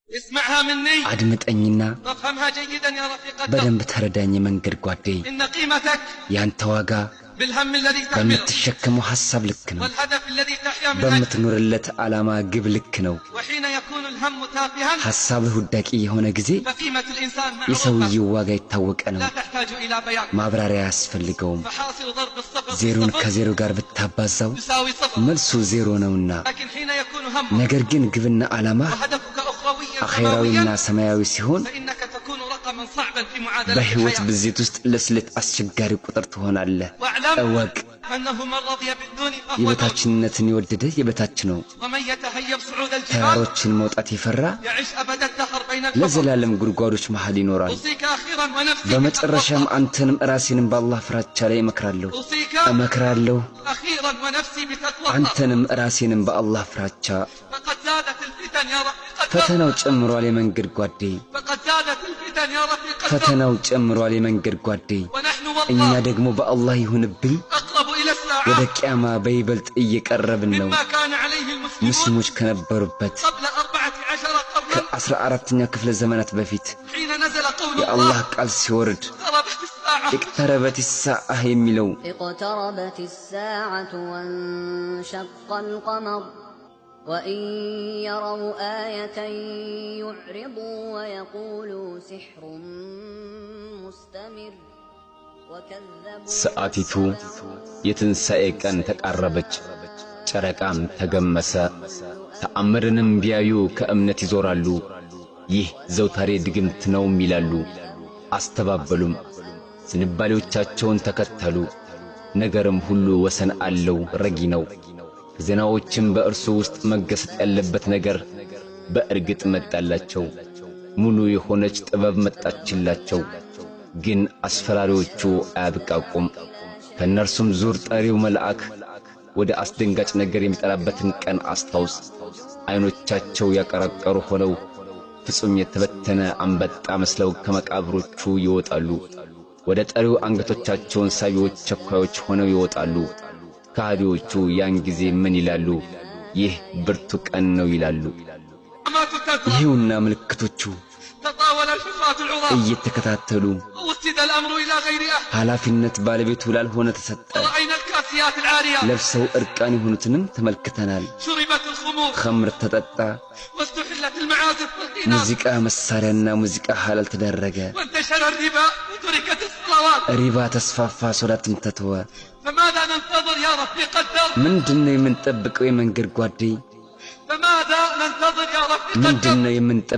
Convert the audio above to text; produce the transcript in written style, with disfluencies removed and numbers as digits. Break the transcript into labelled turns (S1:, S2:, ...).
S1: اسمعها مني
S2: አድምጠኝና
S1: وافهمها جيدا يا رفيق
S2: በደንብ ተረዳኝ መንገድ ጓዴ
S1: إن قيمتك
S2: ያንተ ዋጋ
S1: بالهم الذي تحمله
S2: በምትሸከመው ሐሳብ ልክ ነው
S1: والهدف الذي تحيا من أجله
S2: በምትኖርለት ዓላማ ግብ ልክ ነው
S1: وحين يكون الهم تافها
S2: ሐሳብህ ውዳቂ የሆነ ጊዜ
S1: فقيمة الإنسان
S2: የሰውየው
S1: معروفة
S2: ዋጋ የታወቀ ነው
S1: لا تحتاج إلى بيان
S2: ማብራሪያ ያስፈልገውም
S1: فحاصل ضرب الصفر
S2: ዜሮን
S1: بالصفر
S2: ከዜሮ ጋር ብታባዛው
S1: يساوي صفر
S2: መልሱ ዜሮ ነውና
S1: لكن حين يكون همك
S2: ነገር ግን ግብና ዓላማ
S1: وهدفك أخرويا
S2: አኺራዊና
S1: سماويا
S2: ሰማያዊ ሲሆን
S1: فإنك تكون رقما صعبا في معادلة
S2: በህይወት
S1: الحياة
S2: ብዜት ውስጥ ለስለት አስቸጋሪ ቁጥር ትሆናለህ
S1: واعلم
S2: እወቅ
S1: أنه من رضي بالدون فهو دون
S2: የበታችነትን የወደደ የበታች ነው
S1: ومن يتهيب صعود الجبال
S2: ተራሮችን መውጣት የፈራ
S1: يعيش أبد الدهر بين الكفر
S2: ለዘላለም ጉድጓዶች መሃል ይኖራል
S1: أوصيك أخيرا ونفسي
S2: በመጨረሻም አንተንም ራሴንም በአላህ ፍራቻ ላይ እመክራለሁ
S1: أوصيك
S2: እመክራለሁ
S1: أخيرا ونفسي بتقوى
S2: አንተንም ራሴንም በአላህ ፍራቻ
S1: فقد زادت الفتن يا رفيق الدرب
S2: ፈተናው ጨምሯል የመንገድ ጓዴ
S1: فقد زادت الفتن يا رفيق الدرب
S2: ፈተናው ጨምሯል የመንገድ ጓዴ
S1: ونحن
S2: እኛ
S1: والله
S2: ደግሞ በአላህ ይሁንብኝ
S1: أقرب إلى
S2: ወደ
S1: الساعة
S2: ቂያማ በይበልጥ እየቀረብን ነው
S1: مما كان عليه المسلمون
S2: ሙስሊሞች ከነበሩበት
S1: قبل 14 قرنا
S2: ከ14ኛ ክፍለ ዘመናት በፊት
S1: حين نزل قول
S2: የአላህ
S1: الله
S2: ቃል ሲወርድ
S1: اقتربت الساعة
S2: اقتربت الساعة የሚለው
S3: اقتربت الساعة وانشق القمر وإن يروا آية يعرضوا ويقولوا سحر مستمر وكذبوا
S4: ሰዓቲቱ የትንሣኤ ቀን ተቃረበች ጨረቃም ተገመሰ ተአምርንም ቢያዩ ከእምነት ይዞራሉ ይህ ዘውታሬ ድግምት ነው ይላሉ አስተባበሉም ዝንባሌዎቻቸውን ተከተሉ ነገርም ሁሉ ወሰን አለው ረጊ ነው ዜናዎችም በእርሱ ውስጥ መገሰጥ ያለበት ነገር በእርግጥ መጣላቸው ሙሉ የሆነች ጥበብ መጣችላቸው ግን አስፈራሪዎቹ አያብቃቁም ከነርሱም ዙር ጠሪው መልአክ ወደ አስደንጋጭ ነገር የሚጠራበትን ቀን አስታውስ አይኖቻቸው ያቀረቀሩ ሆነው ፍጹም የተበተነ አንበጣ መስለው ከመቃብሮቹ ይወጣሉ ወደ ጠሪው አንገቶቻቸውን ሳቢዎች ቸኳዮች ሆነው ይወጣሉ ካህዲዎቹ ያን ጊዜ ምን ይላሉ ይህ ብርቱ ቀን ነው ይላሉ ይሁንና ምልክቶቹ
S1: تطاول الحفاة العراة
S2: እየተከታተሉ
S1: وسد الأمر إلى غير أهل
S2: ኃላፊነት ባለቤቱ ላልሆነ ተሰጠ
S1: ورأينا الكاسيات العاريات
S2: ለብሰው እርቃን የሆኑትንም ተመልክተናል
S1: شربت الخمور
S2: ኸምር ተጠጣ
S1: واستحلت المعازف والقناص
S2: ሙዚቃ መሳሪያና ሙዚቃ ሐላል ተደረገ
S1: وانتشر الربا وتركت الصلوات
S2: ሪባ ተስፋፋ ሶላትም ተተወ
S1: فماذا ننتظر يا رفيق الدرب
S2: ምንድነው የምንጠብቀው የመንገድ ጓዴ
S1: فماذا ننتظر يا رفيق الدرب
S2: ምንድነው የምንጠብቀው